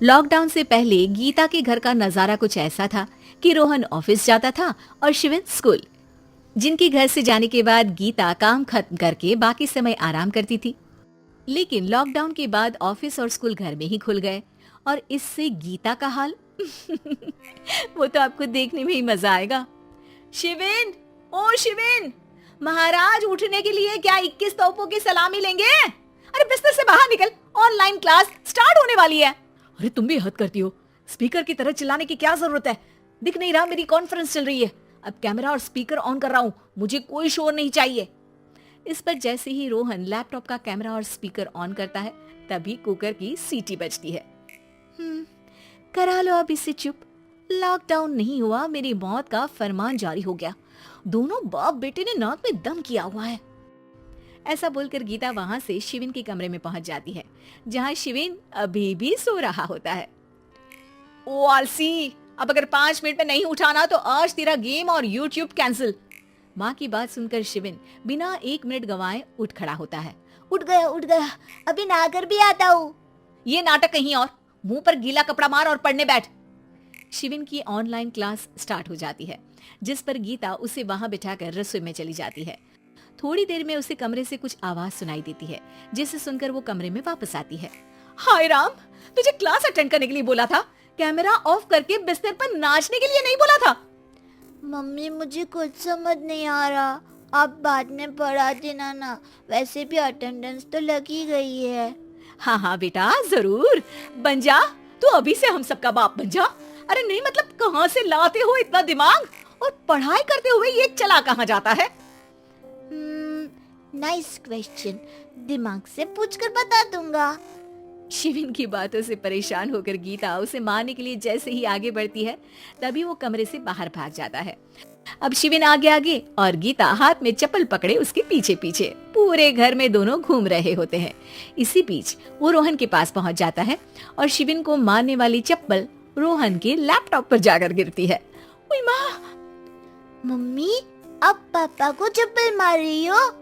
Lockdown से पहले गीता के घर का नजारा कुछ ऐसा था कि रोहन ऑफिस जाता था और शिवन स्कूल। जिनके घर से जाने के बाद गीता काम खत्म करके बाकी समय आराम करती थी। लेकिन लॉकडाउन के बाद ऑफिस और स्कूल घर में ही खुल गए और इससे गीता का हाल वो तो आपको देखने में ही मजा आएगा। शिवेन, ओ शिवेन, महाराज उठने के लिए क्या 21 तोपों की सलामी लेंगे? अरे बिस्तर से बाहर निकल, ऑनलाइन क्लास स्टार्ट होने वाली है। अरे तुम भी हद करती हो, स्पीकर की तरह चिल्लाने की क्या जरूरत है? दिख नहीं रहा मेरी कॉन्फ्रेंस चल रही है। अब कैमरा और स्पीकर ऑन कर रहा हूँ, मुझे कोई शोर नहीं चाहिए। इस पर जैसे ही रोहन लैपटॉप का कैमरा और स्पीकर ऑन करता है तभी कुकर की सीटी बजती है। करा लो अब इसे चुप, लॉकडाउन नहीं हुआ, मेरी मौत का फरमान जारी हो गया। दोनों बाप बेटे ने नाक में दम किया हुआ है। ऐसा बोलकर गीता वहां से शिविन के कमरे में पहुंच जाती है, जहां शिविन अभी भी सो रहा होता है। ओ आलसी, अब अगर 5 मिनट में नहीं उठाना तो आज तेरा गेम और यूट्यूब कैंसिल। माँ की बात सुनकर शिविन बिना 1 मिनट गंवाए उठ खड़ा होता है। उठ गया, अभी नहाकर भी आता हूँ। ये नाटक कहीं और, मुंह पर गीला कपड़ा मार और पढ़ने बैठ। शिविन की ऑनलाइन क्लास स्टार्ट हो जाती है, जिस पर गीता उसे वहां बिठाकर रसोई में चली जाती है। थोड़ी देर में उसे कमरे से कुछ आवाज सुनाई देती है, जिसे सुनकर वो कमरे में वापस आती है। हाय राम, तुझे क्लास अटेंड करने के लिए बोला था, कैमरा ऑफ करके बिस्तर पर नाचने के लिए नहीं बोला था। मम्मी मुझे कुछ समझ नहीं आ रहा, आप बाद में पढ़ा देना ना, वैसे भी अटेंडेंस तो लगी गई है। हाँ बेटा, जरूर बन जा, तू अभी से हम सबका बाप बन जा। अरे नहीं मतलब कहाँ से लाते हो इतना दिमाग, और पढ़ाई करते हुए ये चला कहाँ जाता है? नाइस क्वेश्चन, दिमाग से पूछकर बता दूंगा। शिविन की बातों से परेशान होकर गीता उसे मारने के लिए जैसे ही आगे बढ़ती है तभी वो कमरे से बाहर भाग जाता है। अब शिविन आगे और गीता हाथ में चप्पल पकड़े उसके पीछे पूरे घर में दोनों घूम रहे होते हैं। इसी बीच वो रोहन के पास पहुंच जाता है और शिविन को मारने वाली चप्पल रोहन के लैपटॉप पर जाकर गिरती है। ओए माँ! मम्मी, अब पापा को चप्पल मार रही हो?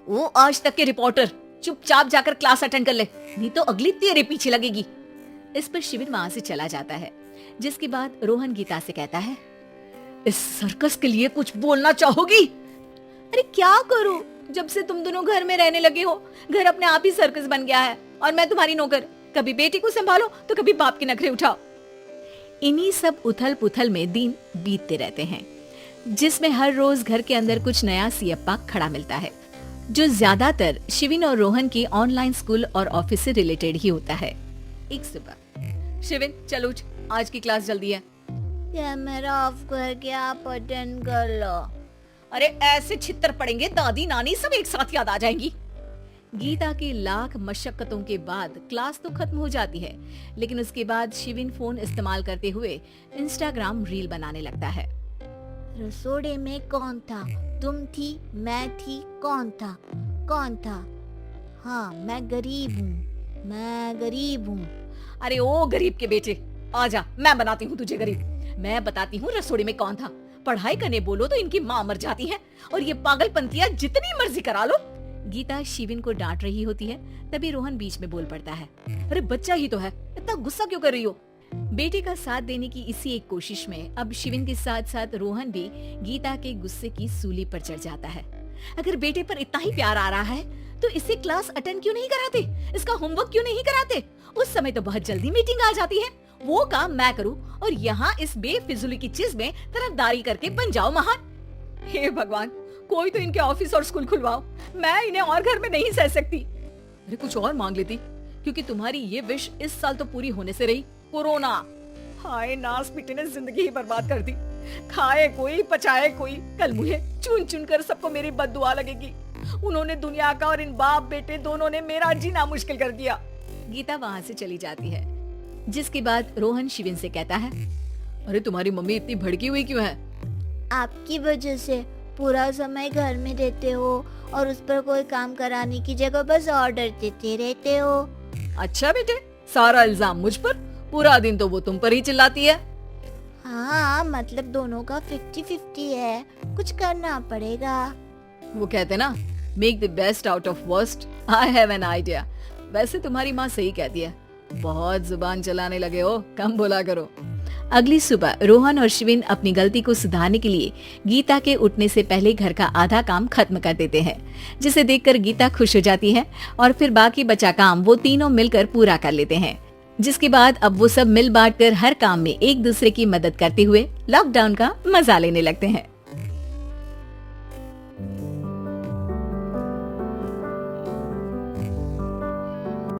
वो आज तक के रिपोर्टर, चुपचाप जाकर क्लास अटेंड कर ले, नहीं तो अगली तेरे पीछे लगेगी। इस पर शिविन वहां से चला जाता है, जिसके बाद रोहन गीता से कहता है, इस सर्कस के लिए कुछ बोलना चाहोगी? अरे क्या करूं, जब से तुम दोनों घर में रहने लगे हो, घर अपने आप ही सर्कस बन गया है और मैं तुम्हारी नौकर। कभी बेटी को संभालो तो कभी बाप के नखरे उठाओ। इन्हीं सब उथल पुथल में दिन बीतते रहते हैं, जिसमें हर रोज घर के अंदर कुछ नया सियप्पा खड़ा मिलता है, जो ज्यादातर शिविन और रोहन की ऑनलाइन स्कूल और ऑफिस से रिलेटेड ही होता है। एक सुबह, शिविन चल उठ, आज की क्लास जल्दी है। कैमरा ऑफ करके आप अटेंड कर लो। अरे ऐसे छित्तर पड़ेंगे, दादी नानी सब एक साथ याद आ जाएंगी। गीता की लाख मशक्कतों के बाद क्लास तो खत्म हो जाती है, लेकिन उसके बाद शिविन फोन इस्तेमाल करते हुए इंस्टाग्राम रील बनाने लगता है। रसोड़े में कौन था? तुम थी, मैं थी, कौन था? हाँ, मैं गरीब हूँ। अरे ओ गरीब के बेटे, आजा, मैं बनाती हूँ तुझे गरीब। मैं बताती हूँ रसोड़े में कौन था। पढ़ाई करने बोलो तो इनकी माँ मर जाती है, और ये पागलपंतियाँ जितनी मर्जी करा लो। गीता शिविन को डांट रही होती है, तभी रोहन बीच में बोल पड़ता है। अरे बच्चा ही तो है, इतना गुस्सा क्यों कर रही हो? बेटे का साथ देने की इसी एक कोशिश में अब शिविन के साथ साथ रोहन भी गीता के गुस्से की सूली पर चढ़ जाता है। अगर बेटे पर इतना ही प्यार आ रहा है तो इसे क्लास अटेंड क्यों नहीं कराते, इसका होमवर्क क्यों नहीं कराते? उस समय तो बहुत जल्दी मीटिंग आ जाती है, वो काम मैं करूँ और यहाँ इस बेफिजुली की चीज में तरफदारी करके बन जाओ महान। हे भगवान, कोई तो इनके ऑफिस और स्कूल खुलवाओ, मैं इन्हें और घर में नहीं सह सकती। अरे कुछ और मांग लेती, क्योंकि तुम्हारी ये विश इस साल तो पूरी होने से रही, कोरोना। हाय नास बेटे ने जिंदगी ही बर्बाद कर दी। खाए कोई पचाए कोई, कल मुझे चुन चुन कर सबको मेरी बद्दुआ लगेगी। उन्होंने दुनिया का और इन बाप बेटे दोनों ने मेरा जीना मुश्किल कर दिया। गीता वहां से चली जाती है, जिसके बाद रोहन शिविन से कहता है, अरे तुम्हारी मम्मी इतनी भड़की हुई क्यों है? आपकी वजह से पूरा समय घर में रहते हो और उस पर कोई काम कराने की जगह बस ऑर्डर देते रहते हो। अच्छा बेटे, सारा इल्जाम मुझ पर, पूरा दिन तो वो तुम पर ही चिल्लाती है। हाँ, मतलब दोनों का 50-50 है, कुछ करना पड़ेगा। वो कहते ना, make the best out of worst. I have an idea. वैसे तुम्हारी माँ सही कहती है, बहुत जुबान चलाने लगे हो, कम बोला करो। अगली सुबह रोहन और शिविन अपनी गलती को सुधारने के लिए गीता के उठने से पहले घर का आधा काम खत्म कर देते हैं, जिसे देखकर गीता खुश हो जाती है और फिर बाकी बचा काम वो तीनों मिलकर पूरा कर लेते हैं। जिसके बाद अब वो सब मिल बांट कर हर काम में एक दूसरे की मदद करते हुए लॉकडाउन का मजा लेने लगते हैं।